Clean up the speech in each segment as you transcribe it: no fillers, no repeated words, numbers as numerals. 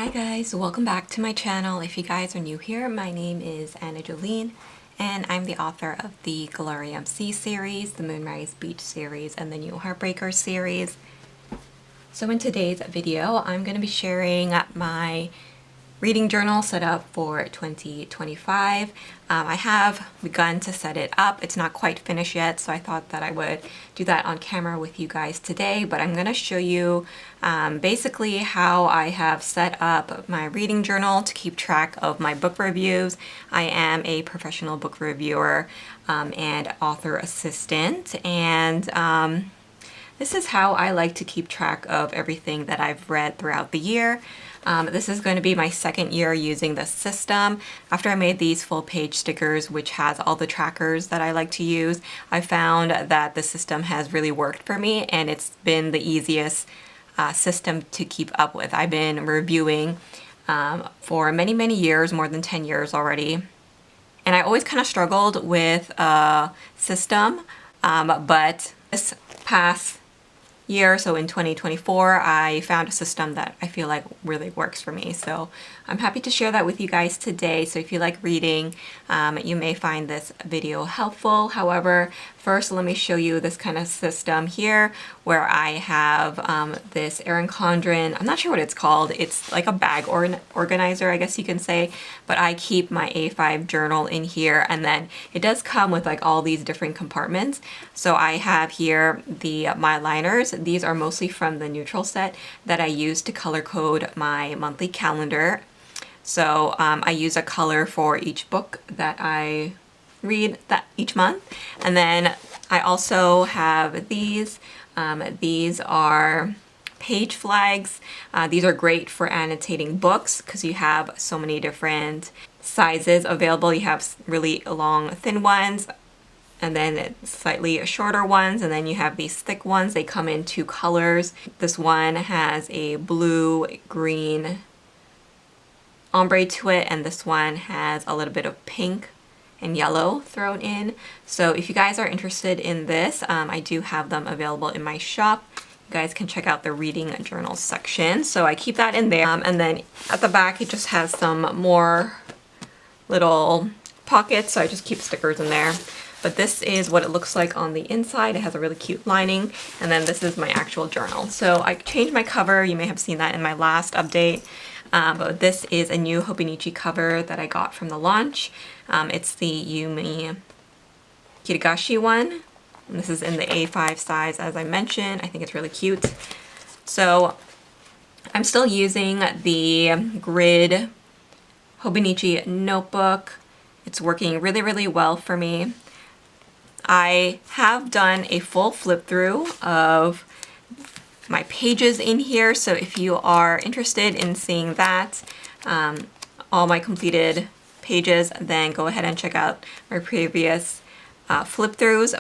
Hi guys, welcome back to my channel. If you guys are new here, my name is Jolene and I'm the author of the Galarium Sea series, the Moonrise Beach series, and the new Heartbreaker series. So in today's video, I'm going to be sharing my reading journal set up for 2025. I have begun to set it up. It's not quite finished yet, so I thought that I would do that on camera with you guys today, but I'm going to show you basically how I have set up my reading journal to keep track of my book reviews. I am a professional book reviewer and author assistant, and this is how I like to keep track of everything that I've read throughout the year. This is going to be my second year using this system. After I made these full page stickers, which has all the trackers that I like to use, I found that the system has really worked for me and it's been the easiest system to keep up with. I've been reviewing for many years, more than 10 years already. And I always kind of struggled with a system, but this past year, so in 2024, I found a system that I feel like really works for me. So I'm happy to share that with you guys today. So if you like reading, you may find this video helpful. However, first let me show you this kind of system here where I have this Erin Condren, I'm not sure what it's called. It's like a bag organizer, I guess you can say, but I keep my A5 journal in here, and then it does come with like all these different compartments. So I have here my liners. These are mostly from the neutral set that I use to color code my monthly calendar. So I use a color for each book that I read each month. And then I also have these. These are page flags. These are great for annotating books because you have so many different sizes available. You have really long, thin ones, and then slightly shorter ones, and then you have these thick ones. They come in two colors. This one has a blue, green ombre to it, and this one has a little bit of pink and yellow thrown in. So if you guys are interested in this, I do have them available in my shop. You guys can check out the reading journal section. So I keep that in there, and then at the back it just has some more little pockets, so I just keep stickers in there. But this is what it looks like on the inside. It has a really cute lining, and then this is my actual journal. So I changed my cover. You may have seen that in my last update. But this is a new Hobonichi cover that I got from the launch. It's the Yumi Kirigashi one. And this is in the A5 size, as I mentioned. I think it's really cute. So I'm still using the Grid Hobonichi notebook. It's working really well for me. I have done a full flip through of my pages in here, so if you are interested in seeing that, all my completed pages, then go ahead and check out my previous flip throughs.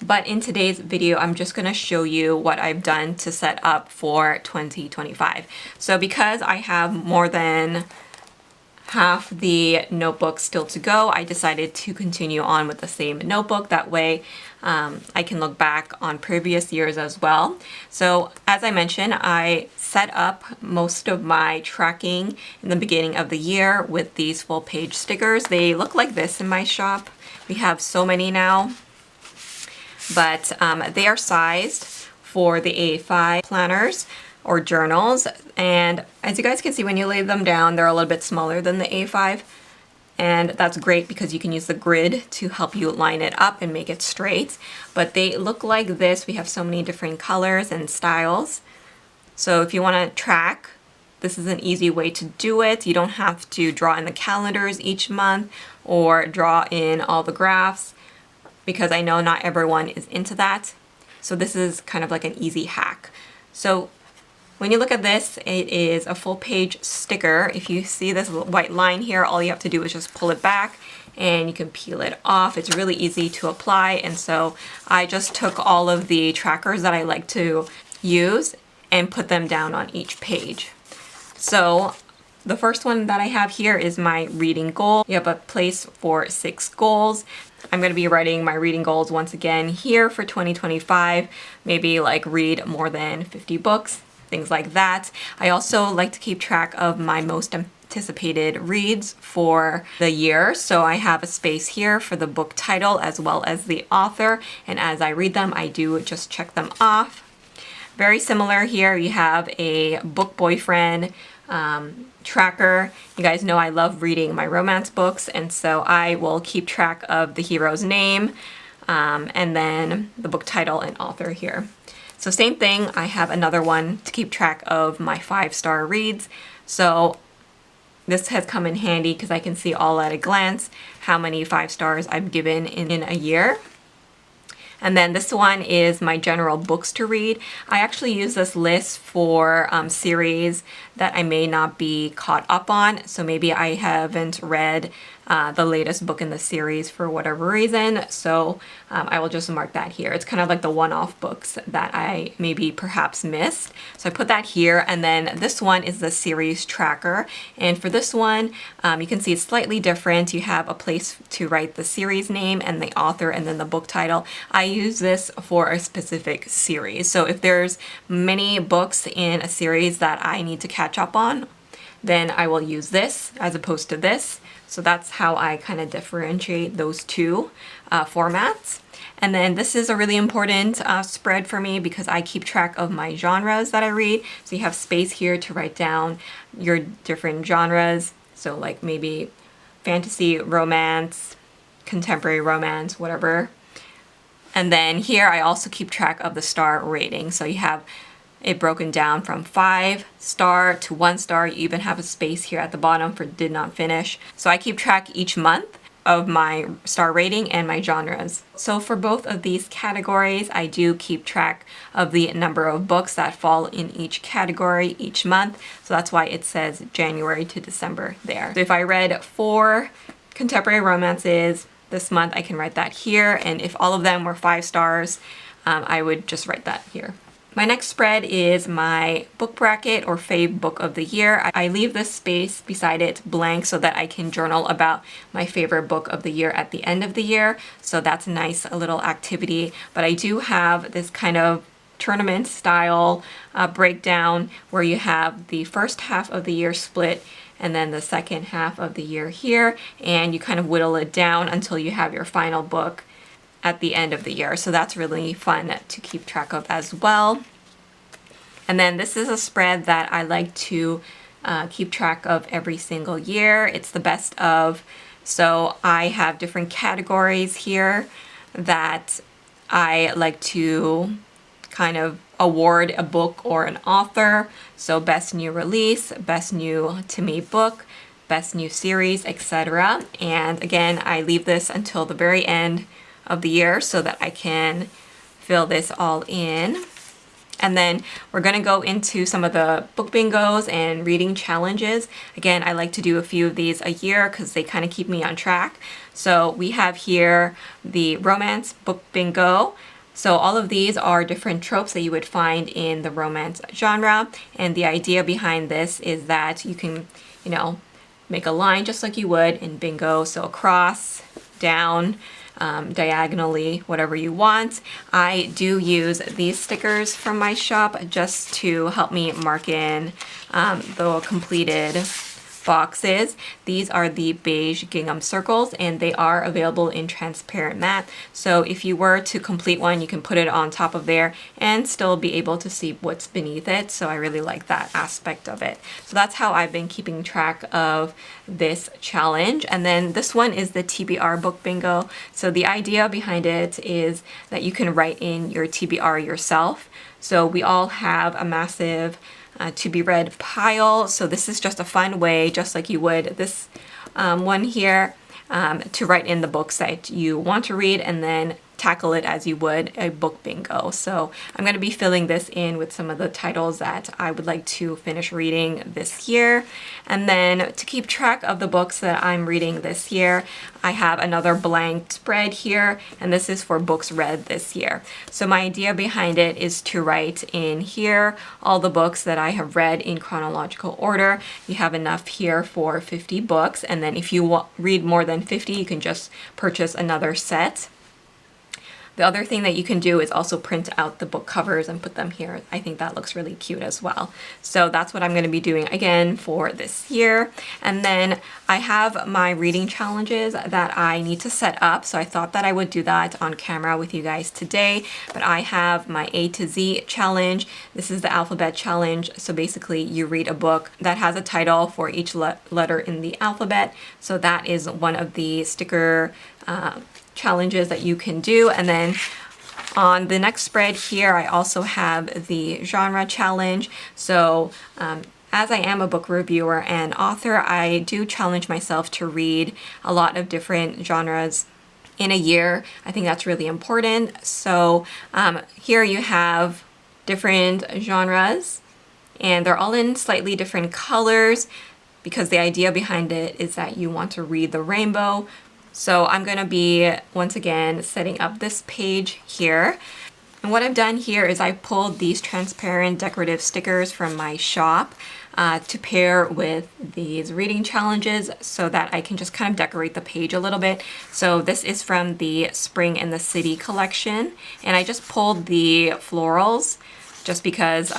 But in today's video, I'm just going to show you what I've done to set up for 2025. So because I have more than half the notebook still to go, I decided to continue on with the same notebook. That way I can look back on previous years as well. So as I mentioned, I set up most of my tracking in the beginning of the year with these full page stickers. They look like this in my shop. We have so many now, but they are sized for the A5 planners or journals, and as you guys can see, when you lay them down, they're a little bit smaller than the A5, and that's great because you can use the grid to help you line it up and make it straight. But they look like this. We have so many different colors and styles, so if you want to track, this is an easy way to do it. You don't have to draw in the calendars each month or draw in all the graphs, because I know not everyone is into that. So this is kind of like an easy hack. So when you look at this, it is a full page sticker. If you see this white line here, all you have to do is just pull it back and you can peel it off. It's really easy to apply, and so I just took all of the trackers that I like to use and put them down on each page. So the first one that I have here is my reading goal. You have a place for 6 goals. I'm going to be writing my reading goals once again here for 2025. Maybe like read more than 50 books. things like that. I also like to keep track of my most anticipated reads for the year. So I have a space here for the book title as well as the author. And as I read them, I do just check them off. Very similar here, you have a book boyfriend tracker. You guys know I love reading my romance books, and so I will keep track of the hero's name and then the book title and author here. So same thing, I have another one to keep track of my 5-star reads. So this has come in handy because I can see all at a glance how many 5 stars I've given in a year. And then this one is my general books to read. I actually use this list for series that I may not be caught up on. So maybe I haven't read the latest book in the series for whatever reason. So I will just mark that here. It's kind of like the one-off books that I maybe perhaps missed. So I put that here. And then this one is the series tracker. And for this one, you can see it's slightly different. You have a place to write the series name and the author and then the book title. I use this for a specific series. So if there's many books in a series that I need to catch up on, then I will use this as opposed to this. So that's how I kind of differentiate those two formats. And then this is a really important spread for me because I keep track of my genres that I read. So you have space here to write down your different genres. So like maybe fantasy, romance, contemporary romance, whatever. And then here I also keep track of the star rating. So you have it broken down from 5-star to 1-star. You even have a space here at the bottom for did not finish. So I keep track each month of my star rating and my genres. So for both of these categories, I do keep track of the number of books that fall in each category each month. So that's why it says January to December there. So if I read 4 contemporary romances this month, I can write that here. And if all of them were 5 stars, I would just write that here. My next spread is my book bracket or fave book of the year. I leave this space beside it blank so that I can journal about my favorite book of the year at the end of the year. So that's a nice little activity. But I do have this kind of tournament style breakdown where you have the first half of the year split and then the second half of the year here, and you kind of whittle it down until you have your final book at the end of the year. So that's really fun to keep track of as well. And then this is a spread that I like to keep track of every single year. It's the best of. So I have different categories here that I like to kind of award a book or an author. So best new release, best new to me book, best new series, etc. And again, I leave this until the very end of the year so that I can fill this all in. And then we're going to go into some of the book bingos and reading challenges. Again, I like to do a few of these a year because they kind of keep me on track. So we have here the romance book bingo. So all of these are different tropes that you would find in the romance genre. And the idea behind this is that you can, make a line just like you would in bingo. So across, down, diagonally, whatever you want. I do use these stickers from my shop just to help me mark in the completed boxes. These are the beige gingham circles and they are available in transparent matte. So if you were to complete one, you can put it on top of there and still be able to see what's beneath it. So I really like that aspect of it. So that's how I've been keeping track of this challenge. And then this one is the TBR book bingo. So the idea behind it is that you can write in your TBR yourself. So we all have a massive to be read pile. So this is just a fun way, just like you would this one here, to write in the books that you want to read and then tackle it as you would a book bingo. So I'm going to be filling this in with some of the titles that I would like to finish reading this year. And then to keep track of the books that I'm reading this year, I have another blank spread here, and this is for books read this year. So my idea behind it is to write in here all the books that I have read in chronological order. You have enough here for 50 books, and then if you read more than 50, you can just purchase another set. The other thing that you can do is also print out the book covers and put them here. I think that looks really cute as well. So that's what I'm going to be doing again for this year. And then I have my reading challenges that I need to set up. So I thought that I would do that on camera with you guys today. But I have my A to Z challenge. This is the alphabet challenge. So basically you read a book that has a title for each letter in the alphabet. So that is one of the sticker challenges that you can do. And then on the next spread here, I also have the genre challenge. So as I am a book reviewer and author, I do challenge myself to read a lot of different genres in a year. I think that's really important. So here you have different genres, and they're all in slightly different colors because the idea behind it is that you want to read the rainbow. So I'm going to be, once again, setting up this page here. And what I've done here is I pulled these transparent decorative stickers from my shop to pair with these reading challenges so that I can just kind of decorate the page a little bit. So this is from the Spring in the City collection. And I just pulled the florals just because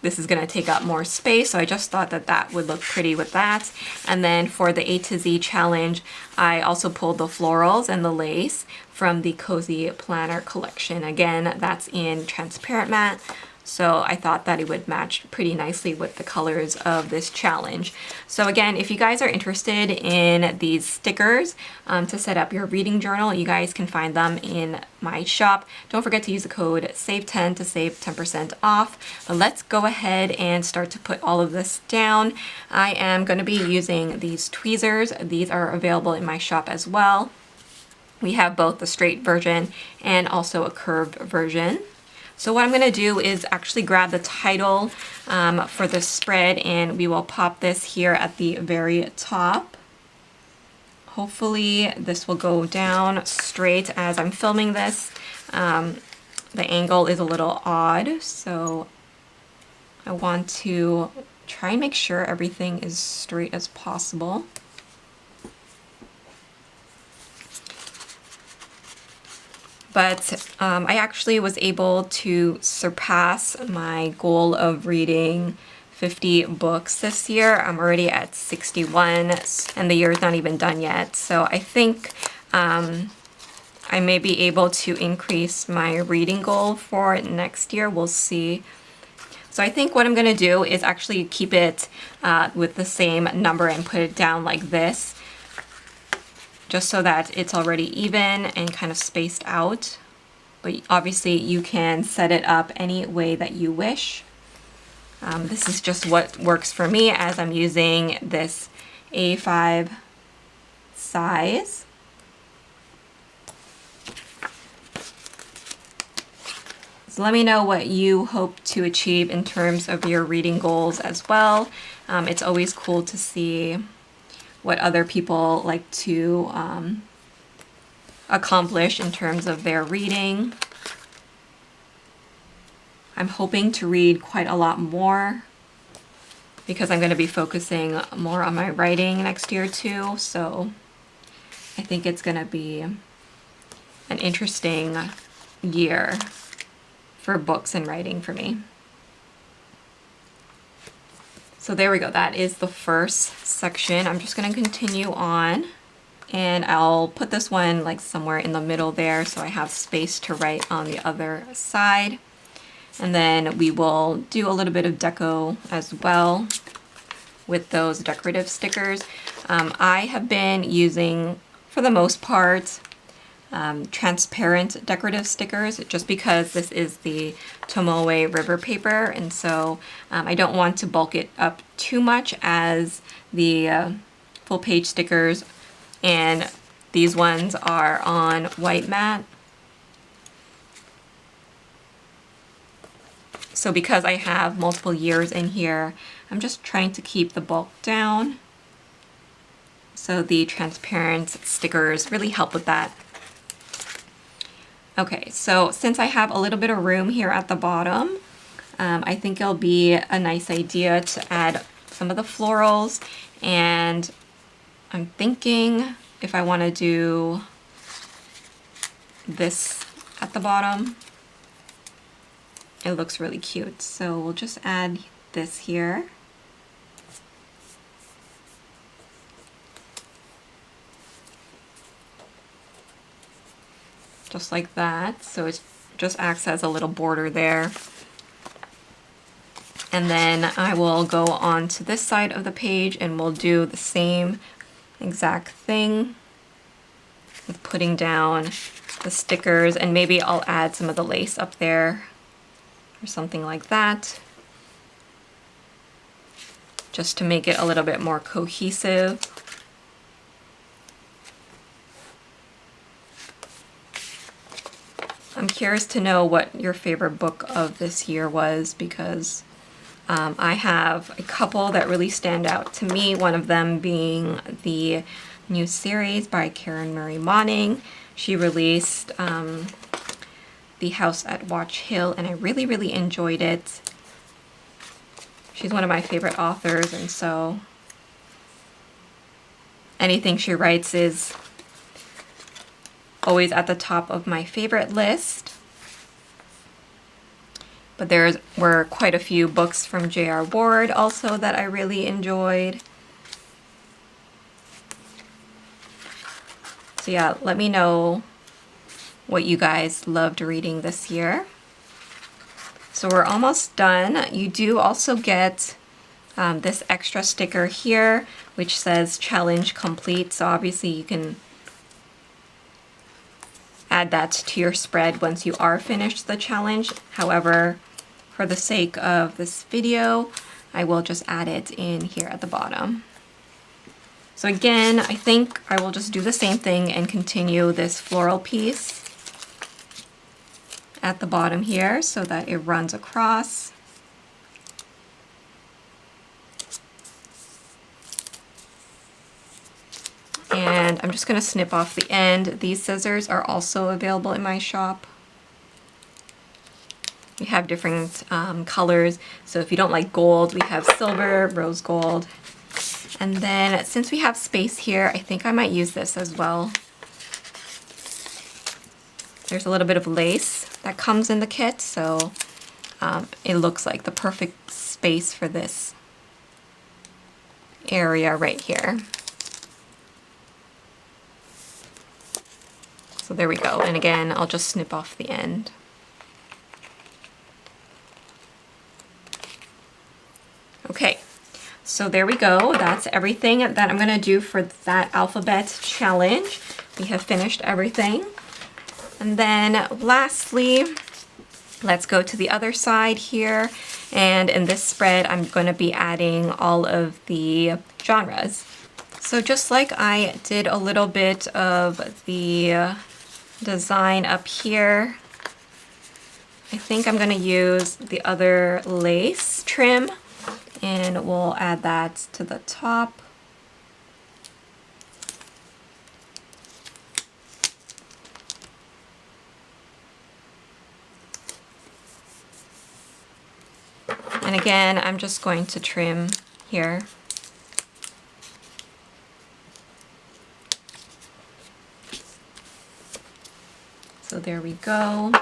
this is going to take up more space, so I just thought that that would look pretty with that. And then for the A to Z challenge, I also pulled the florals and the lace from the Cozy Planner collection. Again, that's in transparent matte, so I thought that it would match pretty nicely with the colors of this challenge. So again, if you guys are interested in these stickers to set up your reading journal, you guys can find them in my shop. Don't forget to use the code SAVE10 to save 10% off. But let's go ahead and start to put all of this down. I am going to be using these tweezers. These are available in my shop as well. We have both the straight version and also a curved version. So what I'm going to do is actually grab the title for the spread, and we will pop this here at the very top. Hopefully this will go down straight as I'm filming this. The angle is a little odd, so I want to try and make sure everything is straight as possible. But I actually was able to surpass my goal of reading 50 books this year. I'm already at 61 and the year's not even done yet. So I think I may be able to increase my reading goal for next year. We'll see. So I think what I'm going to do is actually keep it with the same number and put it down like this, just so that it's already even and kind of spaced out. But obviously you can set it up any way that you wish. This is just what works for me as I'm using this A5 size. So let me know what you hope to achieve in terms of your reading goals as well. It's always cool to see what other people like to accomplish in terms of their reading. I'm hoping to read quite a lot more because I'm going to be focusing more on my writing next year too. So I think it's going to be an interesting year for books and writing for me. So there we go, that is the first section. I'm just gonna continue on, and I'll put this one like somewhere in the middle there so I have space to write on the other side. And then we will do a little bit of deco as well with those decorative stickers. I have been using, for the most part, transparent decorative stickers just because this is the Tomoe River paper, and so I don't want to bulk it up too much as the full page stickers, and these ones are on white matte. So because I have multiple years in here, I'm just trying to keep the bulk down. So the transparent stickers really help with that. Okay, so since I have a little bit of room here at the bottom, I think it'll be a nice idea to add some of the florals, and I'm thinking if I want to do this at the bottom. It looks really cute. So we'll just add this here. Just like that. So it just acts as a little border there. And then I will go on to this side of the page and we'll do the same exact thing with putting down the stickers, and maybe I'll add some of the lace up there or something like that, just to make it a little bit more cohesive. I'm curious to know what your favorite book of this year was, because I have a couple that really stand out to me, one of them being the new series by Karen Marie Moning. She released The House at Watch Hill, and I really, really enjoyed it. She's one of my favorite authors, and so anything she writes is always at the top of my favorite list. But there were quite a few books from J.R. Ward also that I really enjoyed. So yeah, let me know what you guys loved reading this year. So we're almost done. You do also get this extra sticker here, which says challenge complete. So obviously you can add that to your spread once you are finished the challenge. However, for the sake of this video, I will just add it in here at the bottom. So again, I think I will just do the same thing and continue this floral piece at the bottom here so that it runs across. And I'm just going to snip off the end. These scissors are also available in my shop. We have different colors, so if you don't like gold, we have silver, rose gold. And then since we have space here, I think I might use this as well. There's a little bit of lace that comes in the kit, so it looks like the perfect space for this area right here. So there we go, and again, I'll just snip off the end. Okay, so there we go. That's everything that I'm gonna do for that alphabet challenge. We have finished everything. And then lastly, let's go to the other side here. And in this spread, I'm gonna be adding all of the genres. So just like I did a little bit of the design up here, I think I'm gonna use the other lace trim, and we'll add that to the top. And again, I'm just going to trim here. So there we go.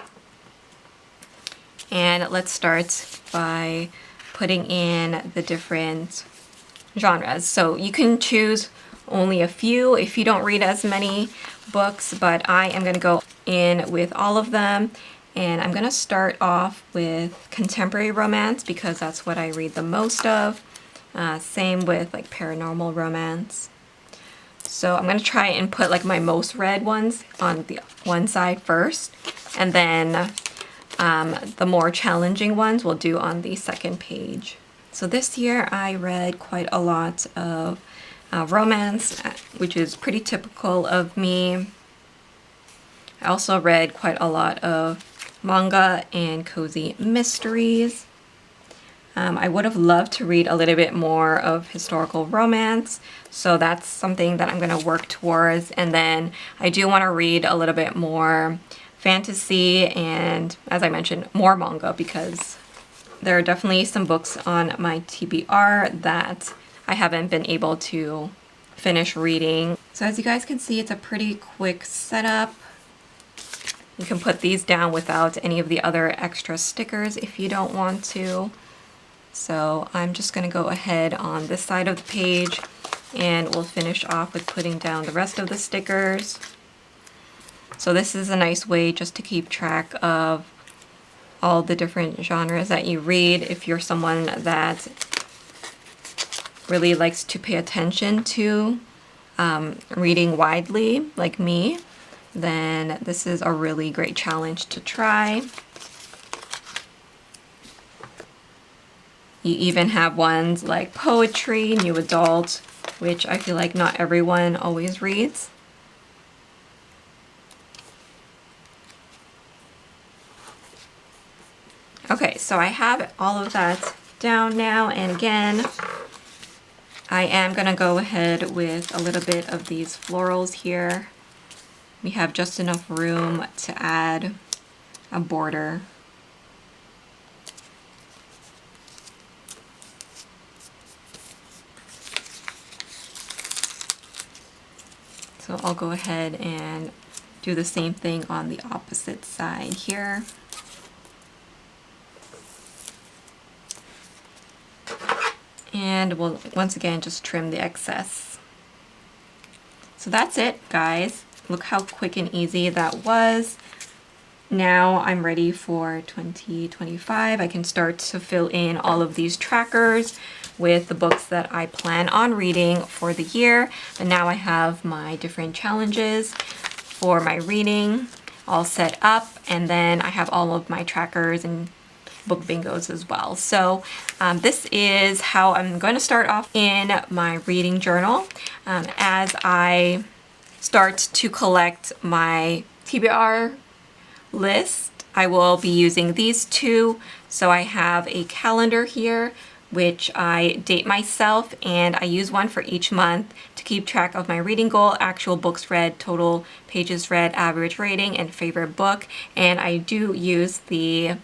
And let's start by putting in the different genres. So you can choose only a few if you don't read as many books, but I am gonna go in with all of them. And I'm gonna start off with contemporary romance because that's what I read the most of. Same with like paranormal romance. So I'm gonna try and put like my most read ones on the one side first, and then the more challenging ones we'll do on the second page. So this year I read quite a lot of romance, which is pretty typical of me. I also read quite a lot of manga and cozy mysteries. I would have loved to read a little bit more of historical romance, so that's something that I'm going to work towards. And then I do want to read a little bit more fantasy and, as I mentioned, more manga, because there are definitely some books on my TBR that I haven't been able to finish reading. So as you guys can see, it's a pretty quick setup. You can put these down without any of the other extra stickers if you don't want to. So I'm just going to go ahead on this side of the page and we'll finish off with putting down the rest of the stickers. So this is a nice way just to keep track of all the different genres that you read. If you're someone that really likes to pay attention to reading widely, like me, then this is a really great challenge to try. You even have ones like poetry, new adult, which I feel like not everyone always reads. Okay, so I have all of that down now, and again, I am gonna go ahead with a little bit of these florals here. We have just enough room to add a border. So I'll go ahead and do the same thing on the opposite side here. And we'll once again just trim the excess. So that's it, guys. Look how quick and easy that was. Now I'm ready for 2025. I can start to fill in all of these trackers with the books that I plan on reading for the year. And now I have my different challenges for my reading all set up, and then I have all of my trackers and book bingos as well. So this is how I'm going to start off in my reading journal. As I start to collect my TBR list, I will be using these two. So I have a calendar here which I date myself, and I use one for each month to keep track of my reading goal, actual books read, total pages read, average rating, and favorite book. And I do use the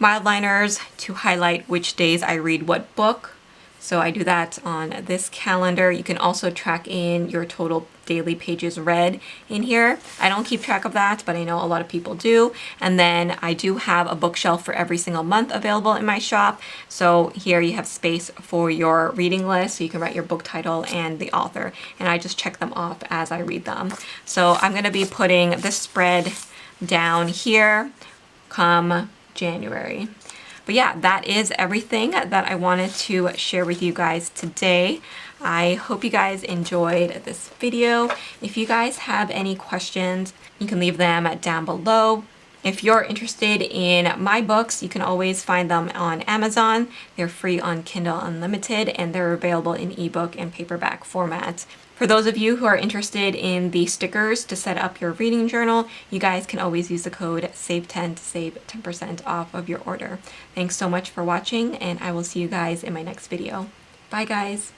Mildliners to highlight which days I read what book. So I do that on this calendar. You can also track in your total daily pages read in here. I don't keep track of that, but I know a lot of people do. And then I do have a bookshelf for every single month available in my shop. So here you have space for your reading list, so you can write your book title and the author. And I just check them off as I read them. So I'm gonna be putting this spread down here come January. But yeah, that is everything that I wanted to share with you guys today. I hope you guys enjoyed this video. If you guys have any questions, you can leave them down below. If you're interested in my books, you can always find them on Amazon. They're free on Kindle Unlimited, and they're available in ebook and paperback format. For those of you who are interested in the stickers to set up your reading journal, you guys can always use the code SAVE10 to save 10% off of your order. Thanks so much for watching, and I will see you guys in my next video. Bye, guys.